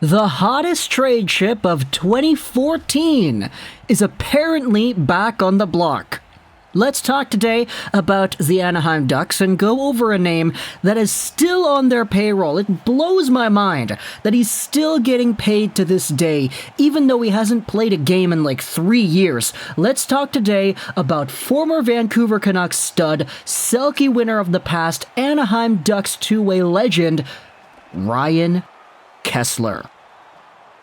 The hottest trade chip of 2014 is apparently back on the block. Let's talk today about the Anaheim Ducks and go over a name that is still on their payroll. It blows my mind that he's still getting paid to this day, even though he hasn't played a game in like 3 years. Let's talk today about former Vancouver Canucks stud, Selke winner of the past, Anaheim Ducks two-way legend, Ryan Kesler.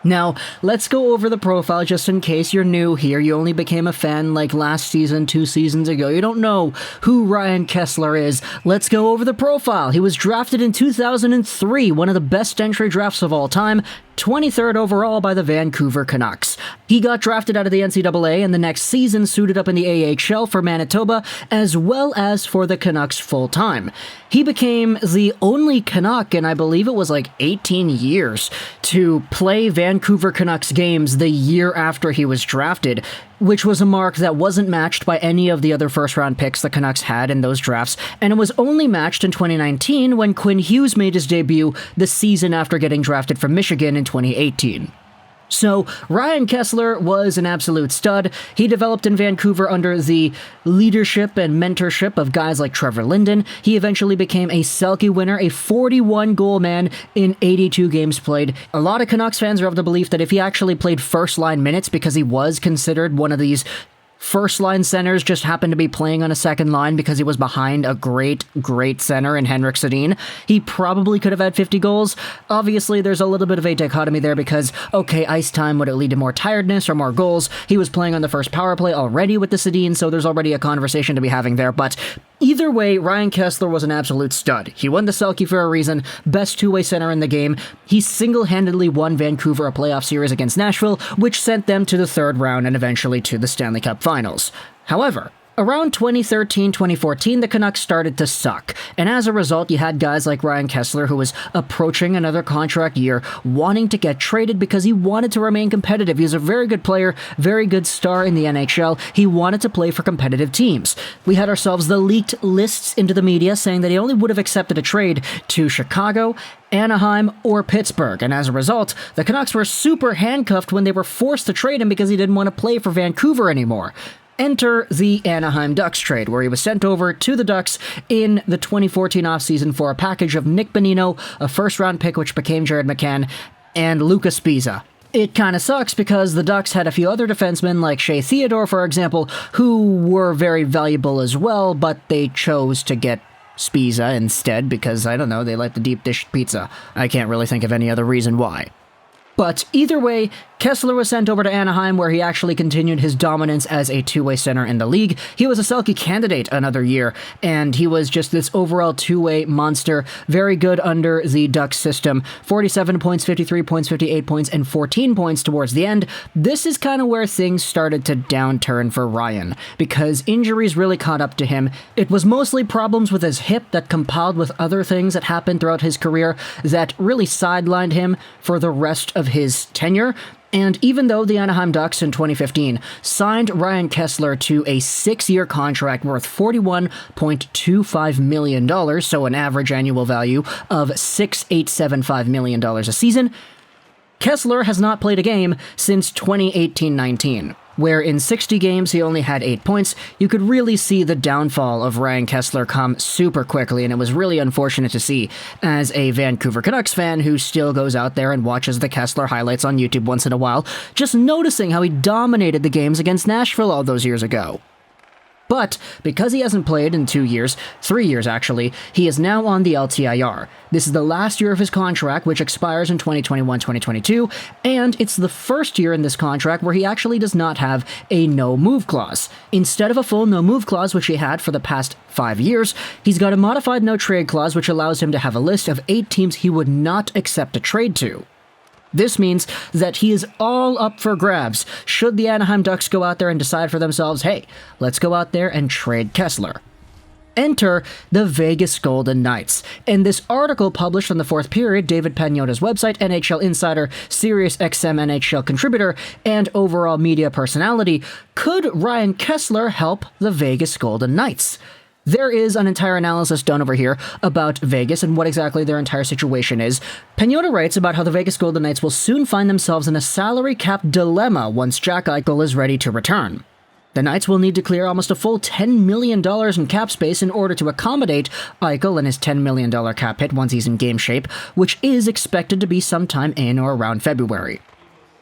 Now, let's go over the profile just in case you're new here. You only became a fan like last season, 2 seasons ago. You don't know who Ryan Kesler is. Let's go over the profile. He was drafted in 2003, one of the best entry drafts of all time, 23rd overall by the Vancouver Canucks. He got drafted out of the NCAA and the next season suited up in the AHL for Manitoba as well as for the Canucks full-time. He became the only Canuck in I believe it was like 18 years to play Vancouver Canucks games the year after he was drafted, which was a mark that wasn't matched by any of the other first-round picks the Canucks had in those drafts, and it was only matched in 2019 when Quinn Hughes made his debut the season after getting drafted from Michigan in 2018. So, Ryan Kesler was an absolute stud. He developed in Vancouver under the leadership and mentorship of guys like Trevor Linden. He eventually became a Selke winner, a 41-goal man in 82 games played. A lot of Canucks fans are of the belief that if he actually played first-line minutes because he was considered one of these first-line centers, just happened to be playing on a second line because he was behind a great center in Henrik Sedin, he probably could have had 50 goals. Obviously, there's a little bit of a dichotomy there because, okay, ice time, would it lead to more tiredness or more goals? He was playing on the first power play already with the Sedin, so there's already a conversation to be having there, but either way, Ryan Kesler was an absolute stud. He won the Selke for a reason, best two-way center in the game. He single-handedly won Vancouver a playoff series against Nashville, which sent them to the third round and eventually to the Stanley Cup Finals. However, around 2013-2014, the Canucks started to suck, and as a result, you had guys like Ryan Kesler, who was approaching another contract year, wanting to get traded because he wanted to remain competitive. He was a very good player, very good star in the NHL. He wanted to play for competitive teams. We had ourselves the leaked lists into the media saying that he only would have accepted a trade to Chicago, Anaheim, or Pittsburgh, and as a result, the Canucks were super handcuffed when they were forced to trade him because he didn't want to play for Vancouver anymore. Enter the Anaheim Ducks trade, where he was sent over to the Ducks in the 2014 offseason for a package of Nick Bonino, a first-round pick which became Jared McCann, and Lucas Sbisa. It kind of sucks because the Ducks had a few other defensemen, like Shea Theodore, for example, who were very valuable as well, but they chose to get Sbisa instead because, I don't know, they like the deep dish pizza. I can't really think of any other reason why. But either way, Kesler was sent over to Anaheim, where he actually continued his dominance as a two-way center in the league. He was a Selke candidate another year, and he was just this overall two-way monster, very good under the Ducks system. 47 points, 53 points, 58 points, and 14 points towards the end. This is kind of where things started to downturn for Ryan, because injuries really caught up to him. It was mostly problems with his hip that compiled with other things that happened throughout his career that really sidelined him for the rest of his tenure. And even though the Anaheim Ducks in 2015 signed Ryan Kesler to a 6-year contract worth $41.25 million, so an average annual value of $6.875 million a season, Kesler has not played a game since 2018-19. Where in 60 games he only had 8 points. You could really see the downfall of Ryan Kesler come super quickly, and it was really unfortunate to see as a Vancouver Canucks fan who still goes out there and watches the Kesler highlights on YouTube once in a while, just noticing how he dominated the games against Nashville all those years ago. But because he hasn't played in 2 years, 3 years actually, he is now on the LTIR. This is the last year of his contract, which expires in 2021-2022, and it's the first year in this contract where he actually does not have a no-move clause. Instead of a full no-move clause, which he had for the past 5 years, he's got a modified no-trade clause, which allows him to have a list of 8 teams he would not accept a trade to. This means that he is all up for grabs should the Anaheim Ducks go out there and decide for themselves, hey, let's go out there and trade Kesler. Enter the Vegas Golden Knights. In this article published on the fourth period, David Pagnotta's website, NHL Insider, SiriusXM NHL contributor, and overall media personality, could Ryan Kesler help the Vegas Golden Knights? There is an entire analysis done over here about Vegas and what exactly their entire situation is. Pagnotta writes about how the Vegas Golden Knights will soon find themselves in a salary cap dilemma once Jack Eichel is ready to return. The Knights will need to clear almost a full $10 million in cap space in order to accommodate Eichel and his $10 million cap hit once he's in game shape, which is expected to be sometime in or around February.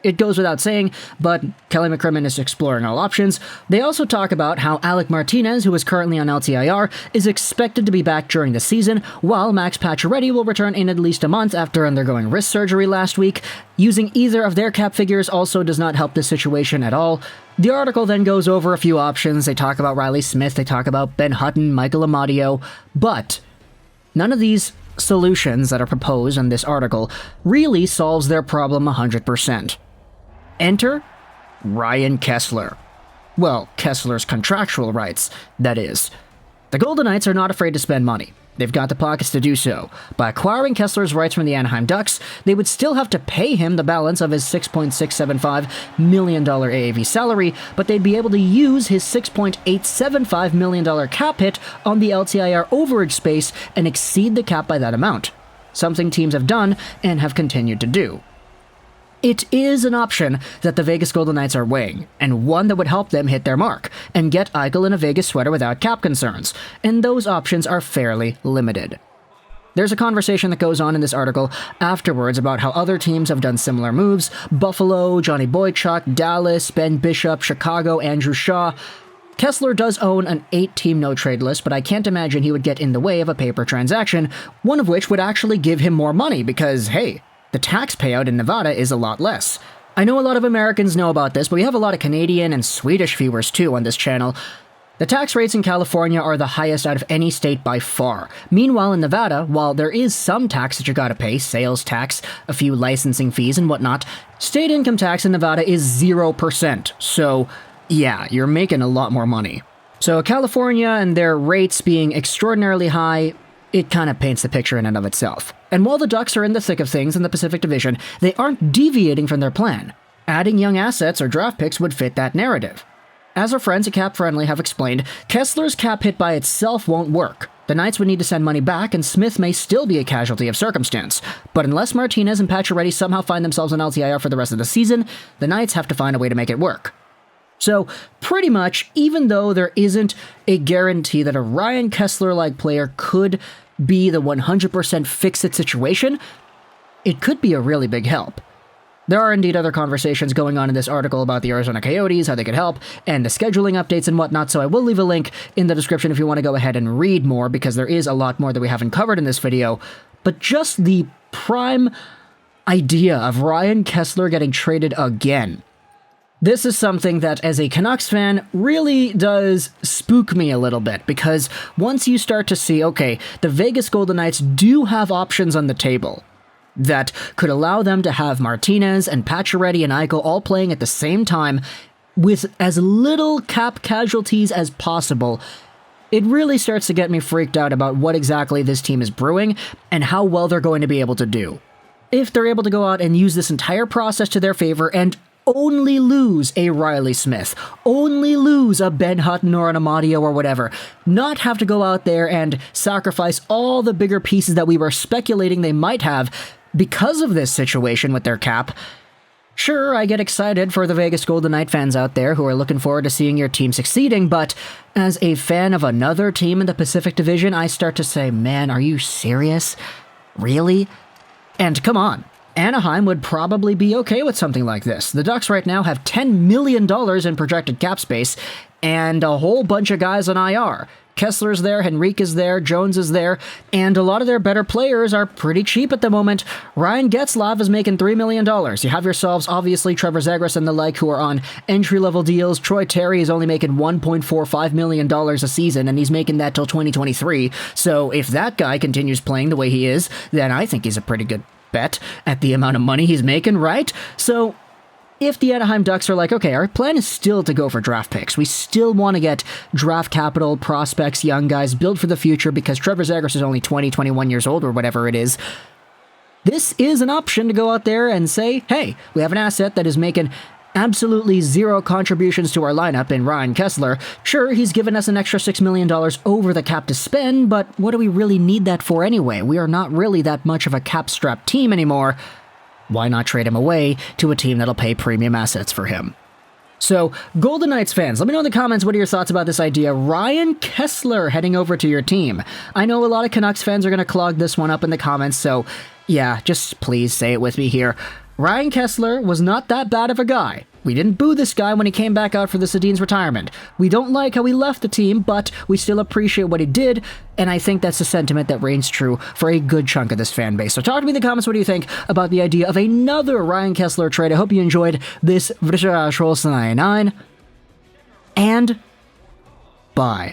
It goes without saying, but Kelly McCrimmon is exploring all options. They also talk about how Alec Martinez, who is currently on LTIR, is expected to be back during the season, while Max Pacioretty will return in at least a month after undergoing wrist surgery last week. Using either of their cap figures also does not help this situation at all. The article then goes over a few options. They talk about Riley Smith, they talk about Ben Hutton, Michael Amadio, but none of these solutions that are proposed in this article really solves their problem 100%. Enter Ryan Kesler. Well, Kessler's contractual rights, that is. The Golden Knights are not afraid to spend money. They've got the pockets to do so. By acquiring Kesler's rights from the Anaheim Ducks, they would still have to pay him the balance of his $6.675 million AAV salary, but they'd be able to use his $6.875 million cap hit on the LTIR overage space and exceed the cap by that amount. Something teams have done and have continued to do. It is an option that the Vegas Golden Knights are weighing, and one that would help them hit their mark, and get Eichel in a Vegas sweater without cap concerns, and those options are fairly limited. There's a conversation that goes on in this article afterwards about how other teams have done similar moves: Buffalo, Johnny Boychuk, Dallas, Ben Bishop, Chicago, Andrew Shaw. Kesler does own an 8-team no-trade list, but I can't imagine he would get in the way of a paper transaction, one of which would actually give him more money because, hey, the tax payout in Nevada is a lot less. I know a lot of Americans know about this, but we have a lot of Canadian and Swedish viewers too on this channel. The tax rates in California are the highest out of any state by far. Meanwhile, in Nevada, while there is some tax that you gotta pay, sales tax, a few licensing fees and whatnot, state income tax in Nevada is 0%. So, yeah, you're making a lot more money. So California and their rates being extraordinarily high, it kind of paints the picture in and of itself. And while the Ducks are in the thick of things in the Pacific Division, they aren't deviating from their plan. Adding young assets or draft picks would fit that narrative. As our friends at Cap Friendly have explained, Kessler's cap hit by itself won't work. The Knights would need to send money back, and Smith may still be a casualty of circumstance. But unless Martinez and Pacioretty somehow find themselves in LTIR for the rest of the season, the Knights have to find a way to make it work. So, pretty much, even though there isn't a guarantee that a Ryan Kesler-like player could be the 100% fix-it situation, it could be a really big help. There are indeed other conversations going on in this article about the Arizona Coyotes, how they could help, and the scheduling updates and whatnot, so I will leave a link in the description if you want to go ahead and read more, because there is a lot more that we haven't covered in this video. But just the prime idea of Ryan Kesler getting traded again. This is something that, as a Canucks fan, really does spook me a little bit, because once you start to see, okay, the Vegas Golden Knights do have options on the table that could allow them to have Martinez and Pacioretty and Eichel all playing at the same time with as little cap casualties as possible, it really starts to get me freaked out about what exactly this team is brewing and how well they're going to be able to do. If they're able to go out and use this entire process to their favor and only lose a Riley Smith, only lose a Ben Hutton or an Amadio or whatever, not have to go out there and sacrifice all the bigger pieces that we were speculating they might have because of this situation with their cap. Sure, I get excited for the Vegas Golden Knight fans out there who are looking forward to seeing your team succeeding, but as a fan of another team in the Pacific Division, I start to say, man, are you serious? Really? And come on. Anaheim would probably be okay with something like this. The Ducks right now have $10 million in projected cap space, and a whole bunch of guys on IR. Kessler's there, Henrique is there, Jones is there, and a lot of their better players are pretty cheap at the moment. Ryan Getzlaf is making $3 million. You have yourselves, obviously, Trevor Zegras and the like, who are on entry-level deals. Troy Terry is only making $1.45 million a season, and he's making that till 2023. So if that guy continues playing the way he is, then I think he's a pretty good bet at the amount of money he's making, right? So if the Anaheim Ducks are like, okay, our plan is still to go for draft picks. We still want to get draft capital, prospects, young guys, build for the future because Trevor Zegras is only 20, 21 years old or whatever it is. This is an option to go out there and say, hey, we have an asset that is making absolutely zero contributions to our lineup in Ryan Kesler. Sure, he's given us an extra $6 million over the cap to spend, but what do we really need that for anyway? We are not really that much of a cap-strapped team anymore. Why not trade him away to a team that'll pay premium assets for him? So, Golden Knights fans, let me know in the comments what are your thoughts about this idea. Ryan Kesler heading over to your team. I know a lot of Canucks fans are going to clog this one up in the comments, so yeah, just please say it with me here. Ryan Kesler was not that bad of a guy. We didn't boo this guy when he came back out for the Sedin's retirement. We don't like how he left the team, but we still appreciate what he did, and I think that's a sentiment that reigns true for a good chunk of this fan base. So talk to me in the comments, what do you think about the idea of another Ryan Kesler trade? I hope you enjoyed this Rosén, and bye.